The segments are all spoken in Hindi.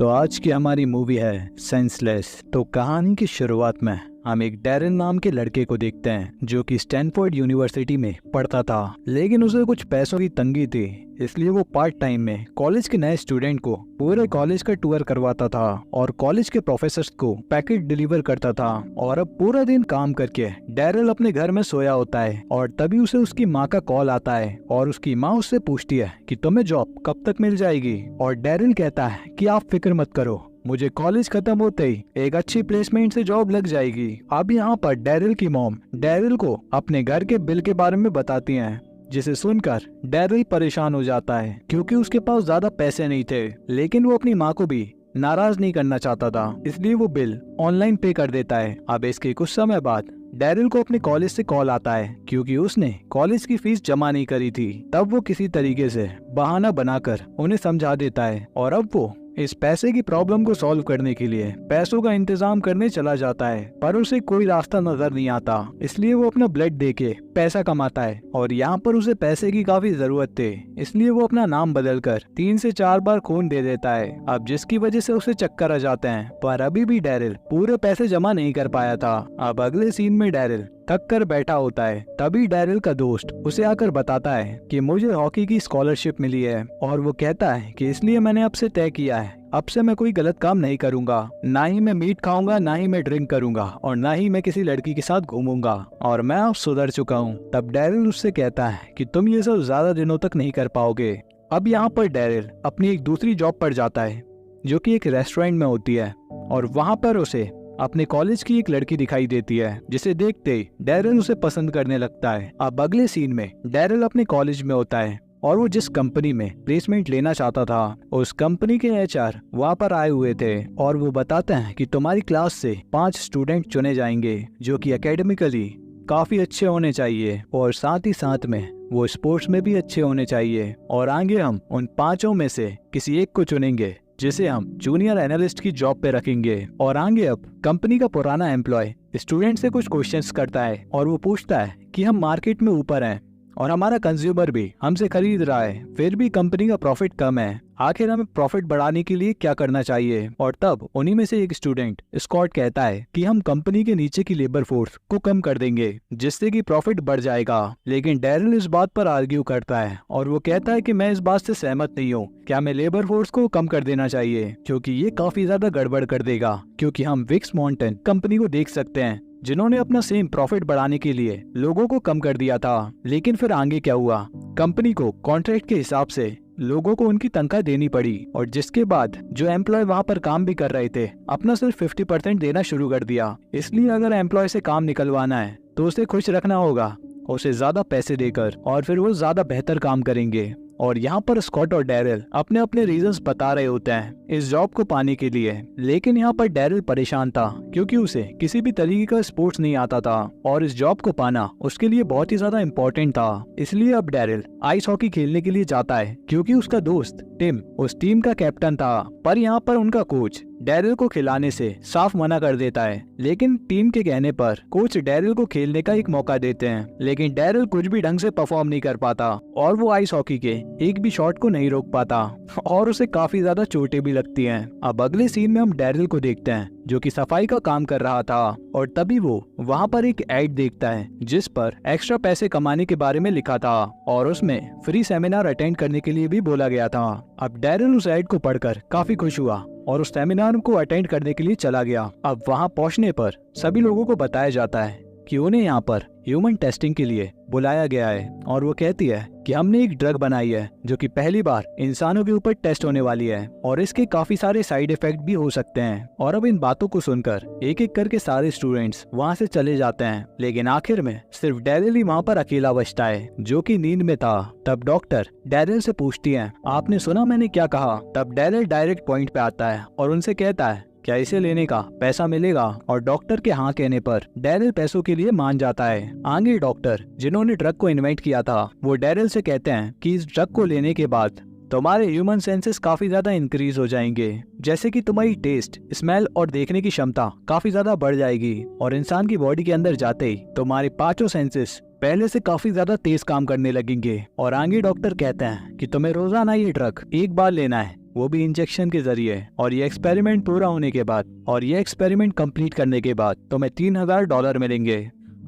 तो आज की हमारी मूवी है सेंसलेस। तो कहानी की शुरुआत में हम एक डैरेन नाम के लड़के को देखते हैं जो कि स्टैनफोर्ड यूनिवर्सिटी में पढ़ता था, लेकिन उसे कुछ पैसों की तंगी थी, इसलिए वो पार्ट टाइम में कॉलेज के नए स्टूडेंट को पूरे कॉलेज का टूर करवाता था और कॉलेज के प्रोफेसर्स को पैकेट डिलीवर करता था। और अब पूरा दिन काम करके डैरेल अपने घर में सोया होता है और तभी उसे उसकी माँ का कॉल आता है और उसकी माँ उससे पूछती है कि तुम्हें जॉब कब तक मिल जाएगी। और डैरेल कहता है कि आप फिक्र मत करो, मुझे कॉलेज खत्म होते ही एक अच्छी प्लेसमेंट से जॉब लग जाएगी। अब यहाँ पर डैरेल की मॉम डैरेल को अपने घर के बिल के बारे में बताती हैं, जिसे सुनकर डैरेल परेशान हो जाता है क्योंकि उसके पास ज्यादा पैसे नहीं थे, लेकिन वो अपनी माँ को भी नाराज नहीं करना चाहता था, इसलिए वो बिल ऑनलाइन पे कर देता है। अब इसके कुछ समय बाद डैरेल को अपने कॉलेज से कॉल आता है क्योंकि उसने कॉलेज की फीस जमा नहीं करी थी। तब वो किसी तरीके से बहाना बनाकर उन्हें समझा देता है और अब वो इस पैसे की प्रॉब्लम को सॉल्व करने के लिए पैसों का इंतजाम करने चला जाता है, पर उसे कोई रास्ता नजर नहीं आता, इसलिए वो अपना ब्लड देके पैसा कमाता है। और यहाँ पर उसे पैसे की काफी जरूरत थी, इसलिए वो अपना नाम बदलकर 3 से 4 बार खून दे देता है, अब जिसकी वजह से उसे चक्कर आ जाते हैं। पर अभी भी डैरेल पूरे पैसे जमा नहीं कर पाया था। अब अगले सीन में डैरेल थक कर बैठा होता है, तभी डैरेल का दोस्त उसे आकर बताता है कि मुझे हॉकी की स्कॉलरशिप मिली है और वो कहता है कि इसलिए मैंने अब से तय किया है, अब से मैं कोई गलत काम नहीं करूंगा, ना ही मैं मीट खाऊंगा, ना ही मैं ड्रिंक करूंगा और ना ही मैं किसी लड़की के साथ घूमूंगा और मैं अब सुधर चुका हूँ। तब डैरेल उससे कहता है कि तुम ये सब ज्यादा दिनों तक नहीं कर पाओगे। अब यहाँ पर डैरेल अपनी एक दूसरी जॉब पर जाता है जो कि एक रेस्टोरेंट में होती है और वहाँ पर उसे अपने कॉलेज की एक लड़की दिखाई देती है, जिसे देखते ही डैरेल उसे पसंद करने लगता है। अब अगले सीन में डैरेल अपने कॉलेज में होता है और वो जिस कंपनी में प्लेसमेंट लेना चाहता था उस कंपनी के एचआर वहाँ पर आए हुए थे और वो बताते हैं कि तुम्हारी क्लास से 5 स्टूडेंट चुने जाएंगे जो कि एकेडमिकली काफी अच्छे होने चाहिए और साथ ही साथ में वो स्पोर्ट्स में भी अच्छे होने चाहिए, और आगे हम उन 5 में से किसी एक को चुनेंगे जिसे हम जूनियर एनालिस्ट की जॉब पे रखेंगे। और आगे अब कंपनी का पुराना एम्प्लॉय स्टूडेंट से कुछ क्वेश्चंस करता है और वो पूछता है कि हम मार्केट में ऊपर हैं और हमारा कंज्यूमर भी हमसे खरीद रहा है, फिर भी कंपनी का प्रॉफिट कम है, आखिर हमें प्रॉफिट बढ़ाने के लिए क्या करना चाहिए। और तब उन्हीं में से एक स्टूडेंट स्कॉट कहता है कि हम कंपनी के नीचे की लेबर फोर्स को कम कर देंगे जिससे कि प्रॉफिट बढ़ जाएगा। लेकिन डैरेल इस बात पर आर्ग्यू करता है और वो कहता है कि मैं इस बात से सहमत नहीं हूँ, क्या हमें लेबर फोर्स को कम कर देना चाहिए क्योंकि ये काफी ज्यादा गड़बड़ कर देगा। क्योंकि हम विक्स माउंटेन कंपनी को देख सकते हैं जिन्होंने अपना सेम प्रॉफिट बढ़ाने के लिए लोगों को कम कर दिया था, लेकिन फिर आगे क्या हुआ, कंपनी को कॉन्ट्रैक्ट के हिसाब से लोगों को उनकी तनख्वाह देनी पड़ी और जिसके बाद जो एम्प्लॉय वहाँ पर काम भी कर रहे थे अपना सिर्फ 50% देना शुरू कर दिया। इसलिए अगर एम्प्लॉय से काम निकलवाना है तो उसे खुश रखना होगा, उसे ज्यादा पैसे देकर, और फिर वो ज्यादा बेहतर काम करेंगे। और यहाँ पर स्कॉट और डैरेल अपने अपने रीजंस बता रहे होते हैं इस जॉब को पाने के लिए, लेकिन यहाँ पर डैरेल परेशान था क्योंकि उसे किसी भी तरीके का स्पोर्ट्स नहीं आता था और इस जॉब को पाना उसके लिए बहुत ही ज्यादा इम्पोर्टेंट था। इसलिए अब डैरेल आइस हॉकी खेलने के लिए जाता है क्योंकि उसका दोस्त टिम उस टीम का कैप्टन था, पर यहाँ पर उनका कोच डैरेल को खिलाने से साफ मना कर देता है। लेकिन टीम के कहने पर कोच डैरेल को खेलने का एक मौका देते हैं, लेकिन डैरेल कुछ भी ढंग से परफॉर्म नहीं कर पाता और वो आइस हॉकी के एक भी शॉट को नहीं रोक पाता और उसे काफी ज्यादा चोटें भी लगती हैं। अब अगले सीन में हम डैरेल को देखते हैं जो कि सफाई का काम कर रहा था और तभी वो वहाँ पर एक एड देखता है जिस पर एक्स्ट्रा पैसे कमाने के बारे में लिखा था और उसमें फ्री सेमिनार अटेंड करने के लिए भी बोला गया था। अब डैरेल उस एड को पढ़कर काफी खुश हुआ और उस सेमिनार को अटेंड करने के लिए चला गया। अब वहाँ पहुँचने पर सभी लोगों को बताया जाता है कि उन्हें यहाँ पर ह्यूमन टेस्टिंग के लिए बुलाया गया है और वो कहती है कि हमने एक ड्रग बनाई है जो कि पहली बार इंसानों के ऊपर टेस्ट होने वाली है और इसके काफी सारे साइड इफेक्ट भी हो सकते हैं। और अब इन बातों को सुनकर एक एक करके सारे स्टूडेंट्स वहाँ से चले जाते हैं, लेकिन आखिर में सिर्फ डैरेल ही वहाँ पर अकेला बचता है जो कि नींद में था। तब डॉक्टर डैरेल से पूछती है, आपने सुना मैंने क्या कहा? तब डैरेल डायरेक्ट पॉइंट पे आता है और उनसे कहता है, क्या इसे लेने का पैसा मिलेगा? और डॉक्टर के हाँ कहने पर डैरेल पैसों के लिए मान जाता है। आगे डॉक्टर जिन्होंने ड्रग को इन्वेंट किया था वो डैरेल से कहते हैं कि इस ड्रग को लेने के बाद तुम्हारे ह्यूमन सेंसेस काफी ज्यादा इंक्रीज हो जाएंगे, जैसे कि तुम्हारी टेस्ट, स्मेल और देखने की क्षमता काफी ज्यादा बढ़ जाएगी और इंसान की बॉडी के अंदर जाते ही तुम्हारे 5 सेंसेस पहले से काफी ज्यादा तेज काम करने लगेंगे। और आगे डॉक्टर कहते हैं कि तुम्हें रोजाना ये ड्रग एक बार लेना है वो भी इंजेक्शन के जरिए। और ये एक्सपेरिमेंट पूरा होने के बाद और ये एक्सपेरिमेंट कंप्लीट करने के बाद तुम्हें $3000 मिलेंगे।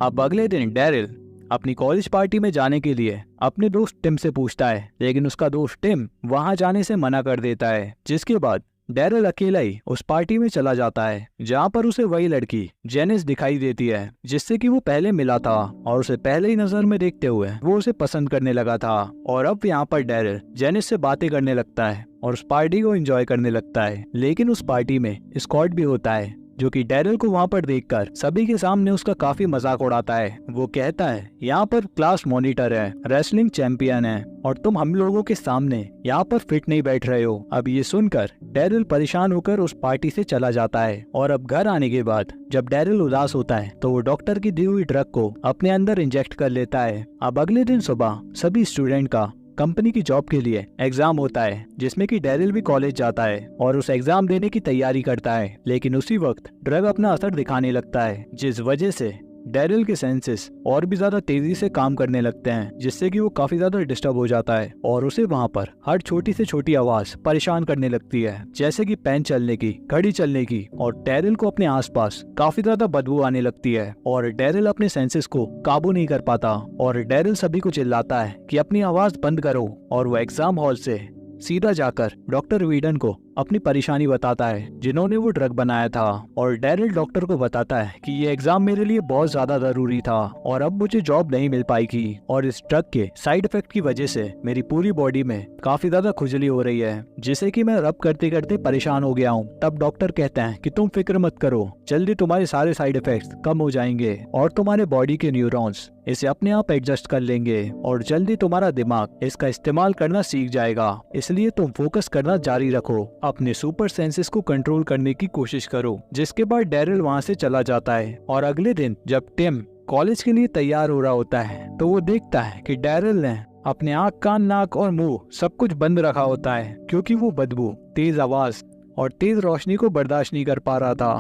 अब अगले दिन डेरिल अपनी कॉलेज पार्टी में जाने के लिए अपने दोस्त टिम से पूछता है, लेकिन उसका दोस्त टिम वहां जाने से मना कर देता है। जिसके बाद डेरिल अकेला ही उस पार्टी में चला जाता है, जहाँ पर उसे वही लड़की जेनिस दिखाई देती है जिससे कि वो पहले मिला था, और उसे पहले ही नजर में देखते हुए वो उसे पसंद करने लगा था। और अब यहाँ पर डेरिल जेनिस से बातें करने लगता है और उस पार्टी को एंजॉय करने लगता है। लेकिन उस पार्टी में स्कॉट भी होता है, जो कि डेरिल को वहाँ पर देखकर सभी के सामने उसका काफी मजाक उड़ाता है। वो कहता है, यहाँ पर क्लास मॉनिटर है, रेसलिंग चैंपियन है, और तुम हम लोगों के सामने यहाँ पर फिट नहीं बैठ रहे हो। अब ये सुनकर डेरिल परेशान होकर उस पार्टी से चला जाता है। और अब घर आने के बाद जब डेरिल उदास होता है तो वो डॉक्टर की दी हुई ड्रग को अपने अंदर इंजेक्ट कर लेता है। अब अगले दिन सुबह सभी स्टूडेंट का कंपनी की जॉब के लिए एग्जाम होता है, जिसमें कि डेरिल भी कॉलेज जाता है और उस एग्जाम देने की तैयारी करता है। लेकिन उसी वक्त ड्रग अपना असर दिखाने लगता है, जिस वजह से डेरिल के सेंसेस और भी ज्यादा तेजी से काम करने लगते हैं, जिससे कि वो काफी ज्यादा डिस्टर्ब हो जाता है और उसे वहाँ पर हर छोटी से छोटी आवाज परेशान करने लगती है, जैसे कि पेन चलने की, घड़ी चलने की। और डेरिल को अपने आसपास काफी ज्यादा बदबू आने लगती है और डेरिल अपने सेंसेस को काबू नहीं कर पाता। और डेरिल सभी को चिल्लाता है कि अपनी आवाज बंद करो, और वो एग्जाम हॉल से सीधा जाकर डॉक्टर वीडन को अपनी परेशानी बताता है, जिन्होंने वो ड्रग बनाया था। और डेरिल डॉक्टर को बताता है कि ये एग्जाम मेरे लिए बहुत ज्यादा जरूरी था और अब मुझे जॉब नहीं मिल पाएगी, और इस ड्रग के साइड इफेक्ट की वजह से मेरी पूरी बॉडी में काफी ज्यादा खुजली हो रही है, जिसे कि मैं रब करते करते परेशान हो गया हूँ। तब डॉक्टर कहते हैं कि तुम फिक्र मत करो, जल्दी तुम्हारे सारे साइड इफेक्ट्स कम हो जाएंगे और तुम्हारे बॉडी के न्यूरॉन्स इसे अपने आप एडजस्ट कर लेंगे, और जल्दी तुम्हारा दिमाग इसका इस्तेमाल करना सीख जाएगा। इसलिए तुम फोकस करना जारी रखो, अपने सुपर सेंसेस को कंट्रोल करने की कोशिश करो। जिसके बाद डेरिल वहाँ से चला जाता है। और अगले दिन जब टिम कॉलेज के लिए तैयार हो रहा होता है तो वो देखता है कि डेरिल ने अपने आँख, कान, नाक और मुंह सब कुछ बंद रखा होता है, क्योंकि वो बदबू, तेज आवाज और तेज रोशनी को बर्दाश्त नहीं कर पा रहा था।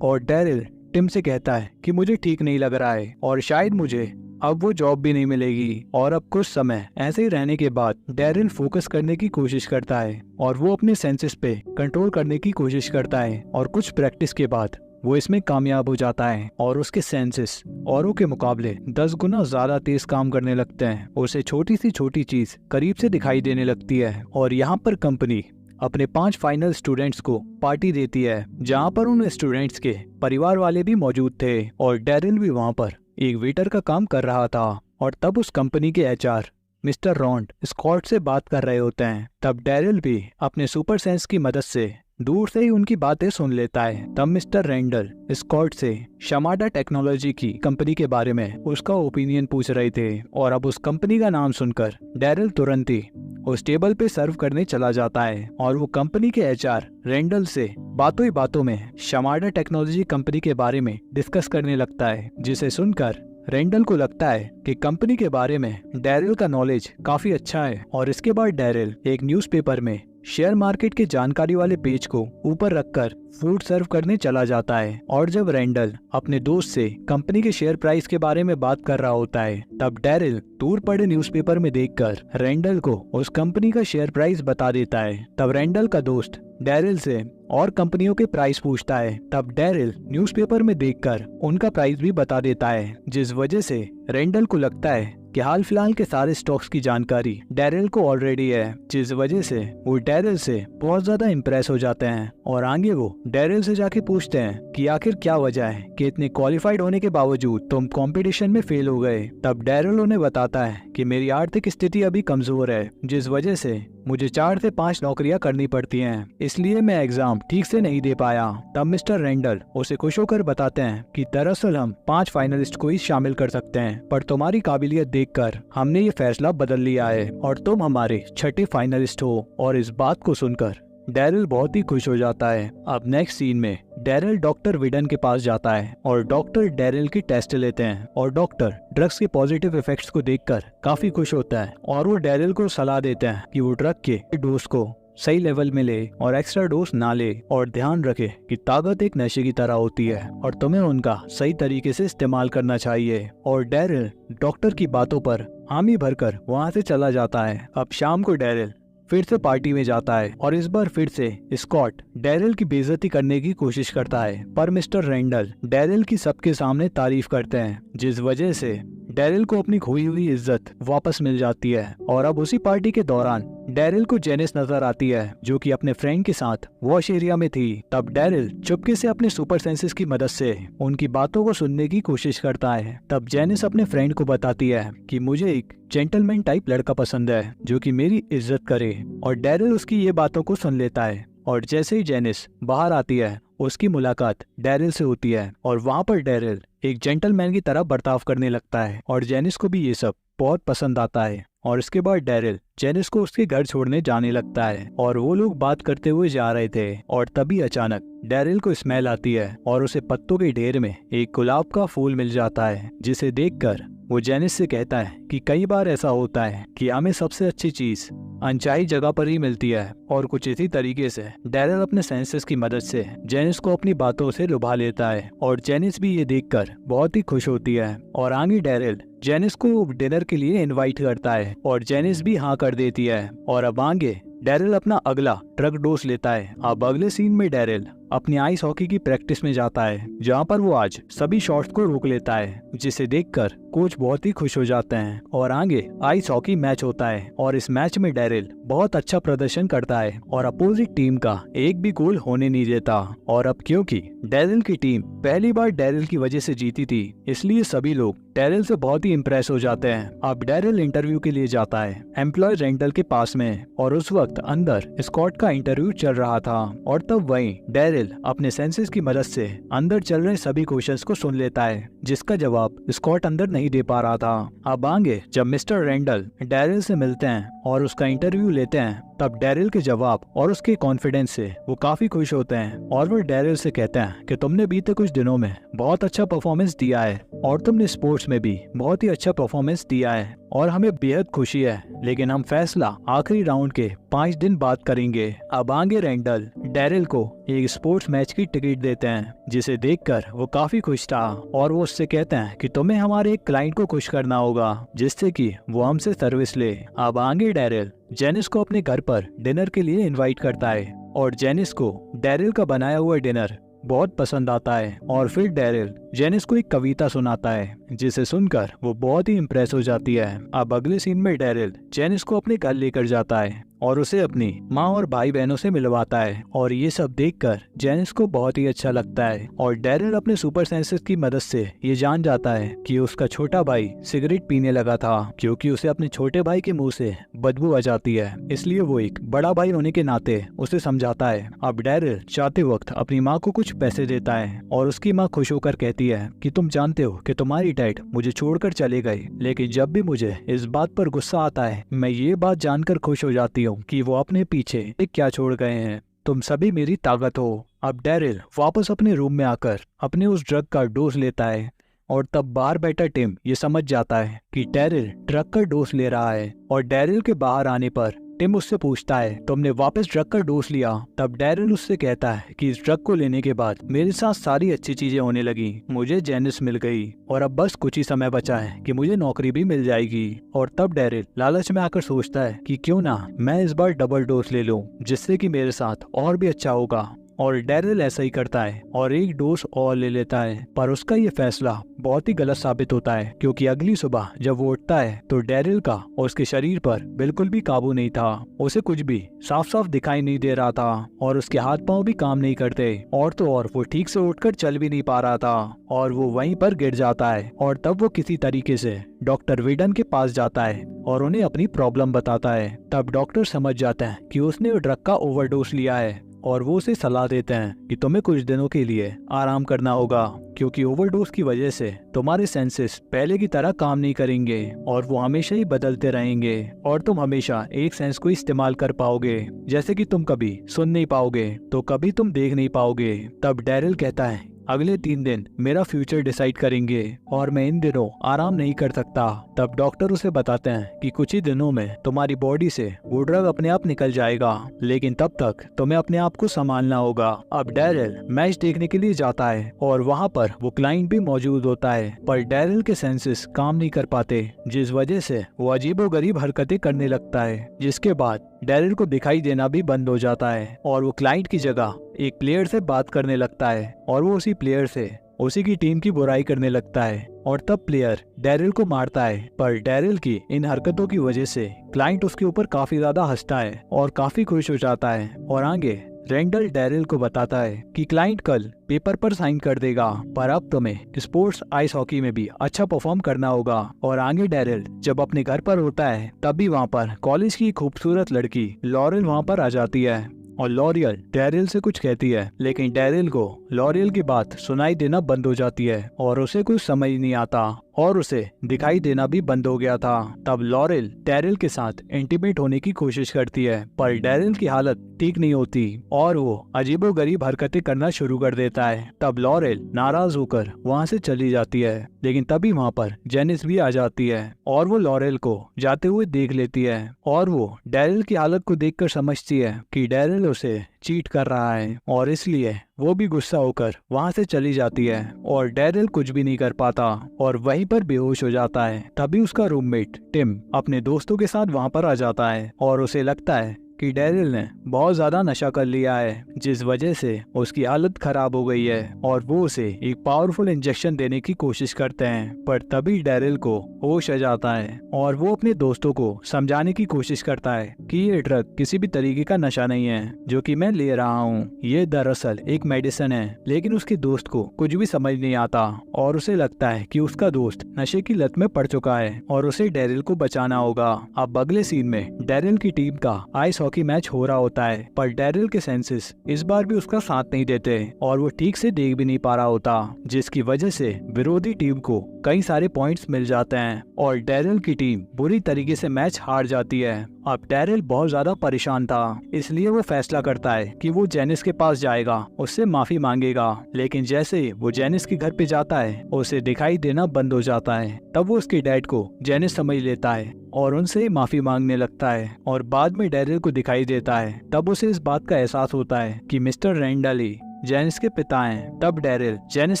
और डेरिल टिम से कहता है कि मुझे ठीक नहीं लग रहा है और शायद मुझे अब वो जॉब भी नहीं मिलेगी। और अब कुछ समय ऐसे ही रहने के बाद डेरिल फोकस करने की कोशिश करता है और वो अपने सेंसेस पे कंट्रोल करने की कोशिश करता है, और कुछ प्रैक्टिस के बाद वो इसमें कामयाब हो जाता है और उसके सेंसेस औरों के मुकाबले 10 गुना ज्यादा तेज काम करने लगते हैं। उसे छोटी सी छोटी चीज करीब से दिखाई देने लगती है। और यहाँ पर कंपनी अपने 5 फाइनल स्टूडेंट्स को पार्टी देती है, जहाँ पर उन स्टूडेंट्स के परिवार वाले भी मौजूद थे, और डेरिल भी वहाँ पर एक वेटर का काम कर रहा था। और तब उस कंपनी के एचआर मिस्टर रॉन्ड स्कॉट से बात कर रहे होते हैं। तब डेरिल भी अपने सुपर सेंस की मदद से दूर से ही उनकी बातें सुन लेता है। तब मिस्टर रेंडल स्कॉट से शमाडा टेक्नोलॉजी की कंपनी के बारे में उसका ओपिनियन पूछ रहे थे, और अब उस कंपनी का नाम सुनकर डेरिल तुरंत ही उस टेबल पे सर्व करने चला जाता है। और वो कंपनी के एचआर रेंडल से बातों ही बातों में शमाडा टेक्नोलॉजी कंपनी के बारे में डिस्कस करने लगता है, जिसे सुनकर रेंडल को लगता है कि कंपनी के बारे में डेरिल का नॉलेज काफी अच्छा है। और इसके बाद डेरिल एक न्यूज़पेपर में शेयर मार्केट के जानकारी वाले पेज को ऊपर रखकर फूड सर्व करने चला जाता है। और जब रेंडल अपने दोस्त से कंपनी के शेयर प्राइस के बारे में बात कर रहा होता है, तब डेरिल दूर पड़े न्यूज़पेपर में देखकर रेंडल को उस कंपनी का शेयर प्राइस बता देता है। तब रेंडल का दोस्त डेरिल से और कंपनियों के प्राइस पूछता है। तब डेरिल न्यूज़पेपर में देखकर उनका प्राइस भी बता देता है, जिस वजह से रेंडल को लगता है कि हाल फिलहाल के सारे स्टॉक्स की जानकारी डेरिल को ऑलरेडी है, जिस वजह से वो डेरिल से बहुत ज्यादा इम्प्रेस हो जाते हैं। और आगे वो डेरिल से जाके पूछते हैं कि आखिर क्या वजह है कि इतने क्वालिफाइड होने के बावजूद तुम कंपटीशन में फेल हो गए। तब डेरिल उन्हें बताता है कि मेरी आर्थिक स्थिति अभी कमजोर है, जिस वजह से मुझे 4 से 5 नौकरियां करनी पड़ती हैं, इसलिए मैं एग्जाम ठीक से नहीं दे पाया। तब मिस्टर रेंडल उसे खुश होकर बताते हैं कि दरअसल हम 5 फाइनलिस्ट को ही शामिल कर सकते हैं, पर तुम्हारी काबिलियत देखकर हमने ये फैसला बदल लिया है और तुम हमारे 6ठे फाइनलिस्ट हो। और इस बात को सुनकर डेरिल बहुत ही खुश हो जाता है। अब नेक्स्ट सीन में डेरिल डॉक्टर विडन के पास जाता है और डॉक्टर डेरिल की टेस्ट लेते हैं, और डॉक्टर ड्रग्स के पॉजिटिव इफेक्ट्स को देखकर काफी खुश होता है, और वो डेरिल को सलाह देते हैं कि वो ड्रग के डोज को सही लेवल में ले और एक्स्ट्रा डोज ना ले, और ध्यान रखे कि ताकत एक नशे की तरह होती है और तुम्हें उनका सही तरीके से इस्तेमाल करना चाहिए। और डेरिल डॉक्टर की बातों पर हामी भरकर वहाँ से चला जाता है। अब शाम को डेरिल फिर से पार्टी में जाता है और इस बार फिर से स्कॉट डैरिल की बेइज्जती करने की कोशिश करता है, पर मिस्टर रेंडल डैरिल की सबके सामने तारीफ करते हैं, जिस वजह से डैरिल को अपनी खोई हुई इज्जत वापस मिल जाती है। और अब उसी पार्टी के दौरान डैरिल को जेनिस नजर आती है, जो कि अपने फ्रेंड के साथ वॉश एरिया में थी। तब डैरिल चुपके से अपने सुपर सेंसेस की मदद से उनकी बातों को सुनने की कोशिश करता है। तब जेनिस अपने फ्रेंड को बताती है कि मुझे एक जेंटलमैन टाइप लड़का पसंद है जो कि मेरी इज्जत करे, और डैरिल उसकी ये बातों को सुन लेता है। और जैसे ही जेनिस बाहर आती है, उसकी मुलाकात डैरिल से होती है और वहाँ पर डैरिल एक जेंटलमैन की तरह बर्ताव करने लगता है और जेनिस को भी ये सब बहुत पसंद आता है। और इसके बाद डैरिल जेनिस को उसके घर छोड़ने जाने लगता है और वो लोग बात करते हुए जा रहे थे, और तभी अचानक डैरिल को स्मेल आती है और उसे पत्तों के ढेर में एक गुलाब का फूल मिल जाता है, जिसे देखकर वो जेनिस से कहता है कि कई बार ऐसा होता है कि हमें सबसे अच्छी चीज अनचाही जगह पर ही मिलती है। और कुछ इसी तरीके से डैरिल अपने सेंसेस की मदद से जेनिस को अपनी बातों से लुभा लेता है, और जेनिस भी ये देखकर बहुत ही खुश होती है। और आगे डैरिल जेनिस को डिनर के लिए इनवाइट करता है और जेनिस भी हाँ कर देती है। और अब आगे डैरिल अपना अगला ड्रग डोज लेता है। अब अगले सीन में डैरिल अपनी आइस हॉकी की प्रैक्टिस में जाता है, जहाँ पर वो आज सभी शॉट्स को रोक लेता है, जिसे देखकर कोच बहुत ही खुश हो जाते हैं। और आगे आइस हॉकी मैच होता है और इस मैच में डैरिल बहुत अच्छा प्रदर्शन करता है और अपोजिट टीम का एक भी गोल होने नहीं देता। और अब क्योंकि डैरिल की टीम पहली बार डैरिल की वजह से जीती थी, इसलिए सभी लोग डैरिल से बहुत ही इम्प्रेस हो जाते हैं। अब डैरिल इंटरव्यू के लिए जाता है एम्प्लॉय रेंटल के पास में, और उस वक्त अंदर स्कॉट का इंटरव्यू चल रहा था। और तब वहीं डैरिल अपने सेंसेस की मदद से अंदर चल रहे सभी क्वेश्चंस को सुन लेता है, जिसका जवाब स्कॉट अंदर नहीं दे पा रहा था। अब आगे जब मिस्टर रेंडल डैरिल से मिलते हैं और उसका इंटरव्यू लेते हैं, तब डैरिल के जवाब और उसके कॉन्फिडेंस से वो काफी खुश होते हैं, और वो डैरिल से कहते हैं कि तुमने बीते कुछ दिनों में बहुत अच्छा परफॉर्मेंस दिया है और तुमने स्पोर्ट्स में भी बहुत ही अच्छा परफॉर्मेंस दिया है, और हमें बेहद खुशी है, लेकिन हम फैसला आखिरी राउंड के 5 दिन बाद करेंगे। अब आगे रेंडल डैरिल को एक स्पोर्ट्स मैच की टिकट देते हैं, जिसे देखकर वो काफी खुश था, और वो उससे कहते हैं कि तुम्हें हमारे एक क्लाइंट को खुश करना होगा जिससे कि वो हमसे सर्विस ले। अब आगे डैरिल जेनिस को अपने घर पर डिनर के लिए इनवाइट करता है, और जेनिस को डैरिल का बनाया हुआ डिनर बहुत पसंद आता है। और फिर डैरिल जेनिस को एक कविता सुनाता है, जिसे सुनकर वो बहुत ही इम्प्रेस हो जाती है। अब अगले सीन में डैरिल जेनिस को अपने घर लेकर जाता है और उसे अपनी माँ और भाई बहनों से मिलवाता है, और ये सब देखकर जेनिस को बहुत ही अच्छा लगता है। और डैरिल अपने सुपर सेंसेस की मदद से ये जान जाता है कि उसका छोटा भाई सिगरेट पीने लगा था, क्योंकि उसे अपने छोटे भाई के मुंह से बदबू आ जाती है, इसलिए वो एक बड़ा भाई होने के नाते उसे समझाता है। अब डैरिल जाते वक्त अपनी माँ को कुछ पैसे देता है, और उसकी माँ खुश होकर कहती है कि तुम जानते हो कि तुम्हारी डैड मुझे छोड़कर चले गए, लेकिन जब भी मुझे इस बात पर गुस्सा आता है, मैं ये बात जानकर खुश हो जाती हूँ कि वो अपने पीछे क्या छोड़ गए हैं। तुम सभी मेरी ताकत हो। अब डैरिल वापस अपने रूम में आकर अपने उस ड्रग का डोज लेता है, और तब बाहर बैठा टिम ये समझ जाता है कि डैरिल ड्रग का डोज ले रहा है। और डैरिल के बाहर आने पर टिम उससे पूछता है तुमने वापस ड्रग का डोज लिया? तब डैरिल उससे कहता है कि इस ड्रग को लेने के बाद मेरे साथ सारी अच्छी चीजें होने लगी, मुझे जेनिस मिल गई, और अब बस कुछ ही समय बचा है कि मुझे नौकरी भी मिल जाएगी। और तब डैरिल लालच में आकर सोचता है कि क्यों ना मैं इस बार डबल डोज ले लूं, जिससे कि मेरे साथ और भी अच्छा होगा। और डैरिल ऐसा ही करता है और एक डोज और ले लेता है, पर उसका ये फैसला बहुत ही गलत साबित होता है, क्योंकि अगली सुबह जब वो उठता है तो डैरिल का और उसके शरीर पर बिल्कुल भी काबू नहीं था। उसे कुछ भी साफ साफ दिखाई नहीं दे रहा था, और उसके हाथ पांव भी काम नहीं करते, और तो और वो ठीक से उठकर चल भी नहीं पा रहा था, और वो वहीं पर गिर जाता है। और तब वो किसी तरीके से डॉक्टर विडन के पास जाता है और उन्हें अपनी प्रॉब्लम बताता है। तब डॉक्टर समझ जाता है कि उसने ड्रग का ओवरडोज लिया है, और वो उसे सलाह देते हैं कि तुम्हें कुछ दिनों के लिए आराम करना होगा, क्योंकि ओवरडोज की वजह से तुम्हारे सेंसेस पहले की तरह काम नहीं करेंगे, और वो हमेशा ही बदलते रहेंगे, और तुम हमेशा एक सेंस को इस्तेमाल कर पाओगे, जैसे कि तुम कभी सुन नहीं पाओगे तो कभी तुम देख नहीं पाओगे। तब डैरिल कहता है अगले 3 दिन मेरा फ्यूचर डिसाइड करेंगे, और मैं इन दिनों आराम नहीं कर सकता। तब डॉक्टर उसे बताते हैं कि कुछ ही दिनों में तुम्हारी बॉडी से वो ड्रग अपने आप निकल जाएगा, लेकिन तब तक तुम्हें अपने आप को संभालना होगा। अब डैरिल मैच देखने के लिए जाता है, और वहाँ पर वो क्लाइंट भी मौजूद होता है, पर डैरिल के सेंसेस काम नहीं कर पाते, जिस वजह से वो अजीबोगरीब हरकतें करने लगता है, जिसके बाद डैरिल को दिखाई देना भी बंद हो जाता है और वो क्लाइंट की जगह एक प्लेयर से बात करने लगता है और वो उसी प्लेयर से उसी की टीम की बुराई करने लगता है और तब प्लेयर डैरिल को मारता है। पर डैरिल की इन हरकतों की वजह से क्लाइंट उसके ऊपर काफी ज्यादा हंसता है और काफी खुश हो जाता है और आगे रेंडल डैरिल को बताता है कि क्लाइंट कल पेपर पर साइन कर देगा, पर अब तुम्हें स्पोर्ट्स आइस हॉकी में भी अच्छा परफॉर्म करना होगा। और आगे डैरिल जब अपने घर पर होता है तभी वहाँ पर कॉलेज की खूबसूरत लड़की लॉरेल वहाँ पर आ जाती है और लॉरियल डैरिल से कुछ कहती है, लेकिन डैरिल को लॉरियल की बात सुनाई देना बंद हो जाती है और उसे कुछ समझ नहीं आता और उसे दिखाई देना भी बंद हो गया था। तब लॉरेल डैरिल के साथ इंटीमेट होने की कोशिश करती है, पर डैरिल की हालत ठीक नहीं होती और वो अजीबोगरीब हरकतें करना शुरू कर देता है। तब लॉरेल नाराज होकर वहाँ से चली जाती है, लेकिन तभी वहाँ पर जेनिस भी आ जाती है और वो लॉरेल को जाते हुए देख लेती है और वो डैरिल की हालत को देखकर समझती है कि डैरिल उसे चीट कर रहा है और इसलिए वो भी गुस्सा होकर वहाँ से चली जाती है और डैरिल कुछ भी नहीं कर पाता और वहीं पर बेहोश हो जाता है। तभी उसका रूममेट टिम अपने दोस्तों के साथ वहाँ पर आ जाता है और उसे लगता है कि डैरिल ने बहुत ज्यादा नशा कर लिया है, जिस वजह से उसकी हालत खराब हो गई है और वो उसे एक पावरफुल इंजेक्शन देने की कोशिश करते हैं। पर तभी डैरिल को होश आ जाता है और वो अपने दोस्तों को समझाने की कोशिश करता है कि ये ड्रग किसी भी तरीके का नशा नहीं है जो कि मैं ले रहा हूँ, ये दरअसल एक मेडिसिन है। लेकिन उसके दोस्त को कुछ भी समझ नहीं आता और उसे लगता है कि उसका दोस्त नशे की लत में पड़ चुका है और उसे डैरिल को बचाना होगा। अब अगले सीन में डैरिल की टीम का आइस हॉकी मैच हो रहा होता है, पर डैरिल के सेंसेस इस बार भी उसका साथ नहीं देते और वो ठीक से देख भी नहीं पा रहा होता, जिसकी वजह से विरोधी टीम को कई सारे पॉइंट्स मिल जाते हैं और डैरिल की टीम बुरी तरीके से मैच हार जाती है। अब डैरिल बहुत ज्यादा परेशान था, इसलिए वो फैसला करता है कि वो जेनिस के पास जाएगा, उससे माफी मांगेगा। लेकिन जैसे ही वो जेनिस के घर पे जाता है उसे दिखाई देना बंद हो जाता है। तब वो उसके डैड को जेनिस समझ लेता है और उनसे माफी मांगने लगता है और बाद में डैरिल को दिखाई देता है। तब उसे इस बात का एहसास होता है कि मिस्टर रेंडल ही जेनिस के पिता हैं। तब डैरिल जेनिस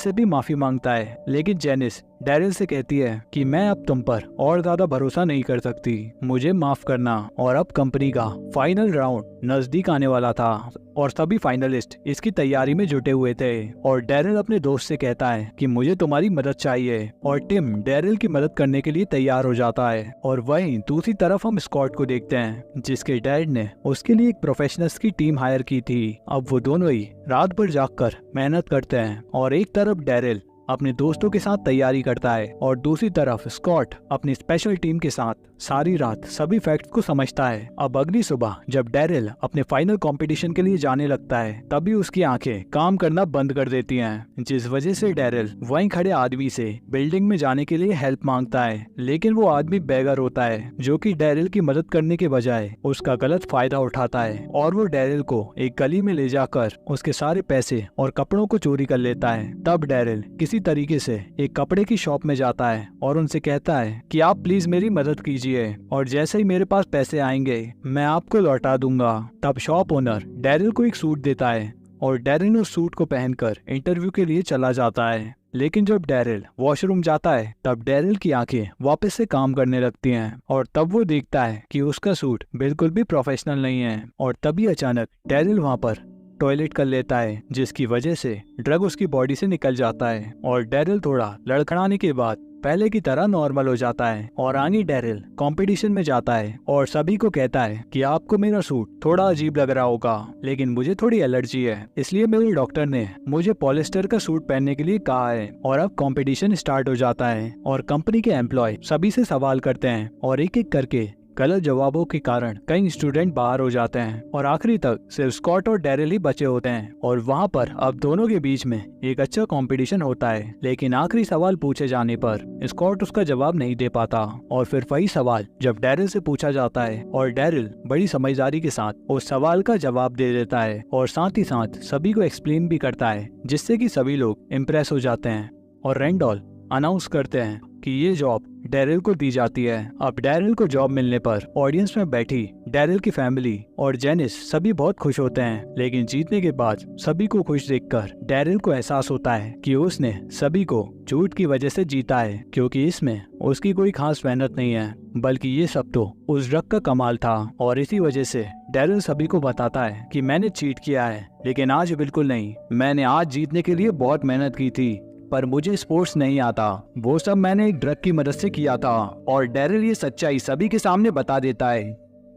से भी माफी मांगता है, लेकिन जेनिस डैरिल से कहती है कि मैं अब तुम पर और ज्यादा भरोसा नहीं कर सकती, मुझे माफ करना। और अब कंपनी का फाइनल राउंड नजदीक आने वाला था और सभी फाइनलिस्ट इसकी तैयारी में जुटे हुए थे और डैरिल अपने दोस्त से कहता है कि मुझे तुम्हारी मदद चाहिए और टिम डैरिल की मदद करने के लिए तैयार हो जाता है। और वहीं दूसरी तरफ हम स्कॉट को देखते हैं, जिसके डैड ने उसके लिए एक प्रोफेशनल्स की टीम हायर की थी। अब वो दोनों ही रात भर जागकर मेहनत करते हैं और एक तरफ डैरिल अपने दोस्तों के साथ तैयारी करता है और दूसरी तरफ स्कॉट अपनी स्पेशल टीम के साथ सारी रात सभी फैक्ट्स को समझता है। अब अगली सुबह जब डैरिल अपने फाइनल कंपटीशन के लिए जाने लगता है तभी उसकी आंखें काम करना बंद कर देती हैं, जिस वजह से डैरिल वहीं खड़े आदमी से बिल्डिंग में जाने के लिए हेल्प मांगता है। लेकिन वो आदमी बेगर होता है जो कि डैरिल की मदद करने के बजाय उसका गलत फायदा उठाता है और वो डैरिल को एक गली में ले जाकर उसके सारे पैसे और कपड़ों को चोरी कर लेता है। तब डैरिल किसी तरीके से एक कपड़े की शॉप में जाता है और उनसे कहता है कि आप प्लीज मेरी मदद कीजिए और जैसे ही मेरे पास पैसे आएंगे मैं आपको लौटा दूंगा। तब शॉप ओनर डैरिल को एक सूट देता है और डैरिल उस सूट को पहनकर इंटरव्यू के लिए चला जाता है। लेकिन जब डैरिल वॉशरूम जाता है तब डैरिल की आंखें वापस से काम करने लगती हैं और तब वो देखता है कि उसका सूट बिल्कुल भी प्रोफेशनल नहीं है। और तभी अचानक डैरिल वहाँ पर टॉयलेट कर लेता है, जिसकी वजह से ड्रग उसकी बॉडी से निकल जाता है और डैरिल थोड़ा लड़खड़ाने के बाद पहले की तरह नॉर्मल हो जाता है। और आगे डैरिल कंपटीशन में जाता है और सभी को कहता है कि आपको मेरा सूट थोड़ा अजीब लग रहा होगा, लेकिन मुझे थोड़ी एलर्जी है, इसलिए मेरे डॉक्टर ने मुझे पॉलिस्टर का सूट पहनने के लिए कहा है। और अब कंपटीशन स्टार्ट हो जाता है और कंपनी के एम्प्लॉय सभी से सवाल करते हैं और एक एक करके गलत जवाबों के कारण कई स्टूडेंट बाहर हो जाते हैं और आखिरी तक सिर्फ स्कॉट और डैरिल ही बचे होते हैं। और वहाँ पर अब दोनों के बीच में एक अच्छा कंपटीशन होता है, लेकिन आखिरी सवाल पूछे जाने पर स्कॉट उसका जवाब नहीं दे पाता और फिर वही सवाल जब डैरिल से पूछा जाता है और डैरिल बड़ी समझदारी के साथ उस सवाल का जवाब दे देता है और साथ ही साथ सभी को एक्सप्लेन भी करता है, जिससे कि सभी लोग इम्प्रेस हो जाते हैं। और रेंडॉल अनाउंस करते हैं कि ये जॉब डैरिल को दी जाती है। अब डैरिल को जॉब मिलने पर ऑडियंस में बैठी डैरिल की फैमिली और जेनिस सभी बहुत खुश होते हैं, लेकिन जीतने के बाद सभी को खुश देखकर डैरिल को एहसास होता है कि उसने सभी को झूठ की वजह से जीता है, क्योंकि इसमें उसकी कोई खास मेहनत नहीं है, बल्कि ये सब तो उस ड्रग का कमाल था। और इसी वजह से डैरिल सभी को बताता है कि मैंने चीट किया है, लेकिन आज बिल्कुल नहीं। मैंने आज जीतने के लिए बहुत मेहनत की थी, पर मुझे स्पोर्ट्स नहीं आता। वो सब मैंने एक ड्रग की मदद से किया था। और डैरिल ये सच्चाई सभी के सामने बता देता है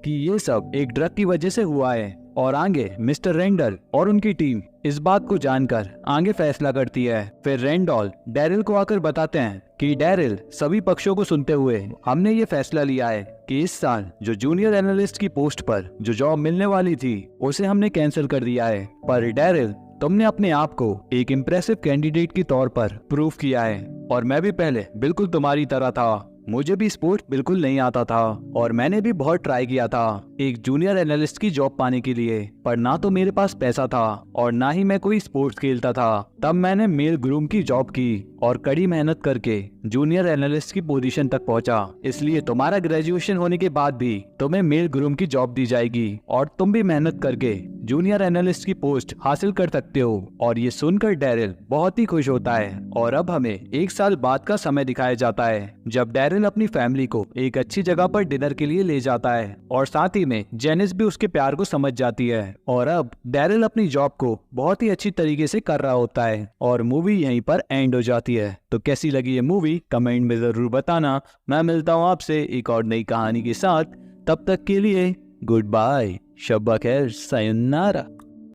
कि ये सब एक ड्रग की वजह से हुआ है। और आगे मिस्टर रेंडल और उनकी टीम इस बात को जानकर आगे फैसला करती है। फिर रेंडॉल डैरिल को आकर बताते हैं कि डैरिल, सभी पक्षों को सुनते हुए हमने ये फैसला लिया है कि इस साल जो जूनियर एनालिस्ट की पोस्ट पर जो जॉब मिलने वाली थी उसे हमने कैंसिल कर दिया है। पर डैरिल, तुमने अपने आप को एक इम्प्रेसिव कैंडिडेट के तौर पर प्रूव किया है, और मैं भी पहले बिल्कुल तुम्हारी तरह था। मुझे भी स्पोर्ट बिल्कुल नहीं आता था और मैंने भी बहुत ट्राई किया था एक जूनियर एनालिस्ट की जॉब पाने के लिए, पर ना तो मेरे पास पैसा था और ना ही मैं कोई स्पोर्ट्स खेलता था। तब मैंने मेल ग्रूम की जॉब की और कड़ी मेहनत करके जूनियर एनालिस्ट की पोजीशन तक पहुंचा। इसलिए तुम्हारा ग्रेजुएशन होने के बाद भी तुम्हें मेल ग्रूम की जॉब दी जाएगी और तुम भी मेहनत करके जूनियर एनालिस्ट की पोस्ट हासिल कर सकते हो। और ये सुनकर डैरिल बहुत ही खुश होता है। और अब हमें एक साल बाद का समय दिखाया जाता है, जब डैरिल अपनी फैमिली को एक अच्छी जगह पर डिनर के लिए ले जाता है, और साथ ही में जेनिस भी उसके प्यार को समझ जाती है। और अब डैरिल अपनी जॉब को बहुत ही अच्छी तरीके से कर रहा होता है और मूवी यहीं पर एंड हो जाती है। तो कैसी लगी ये मूवी कमेंट में जरूर बताना। मैं मिलता हूँ आपसे एक और नई कहानी के साथ। तब तक के लिए गुड बाय, शब्बा खैर, सायोनारा।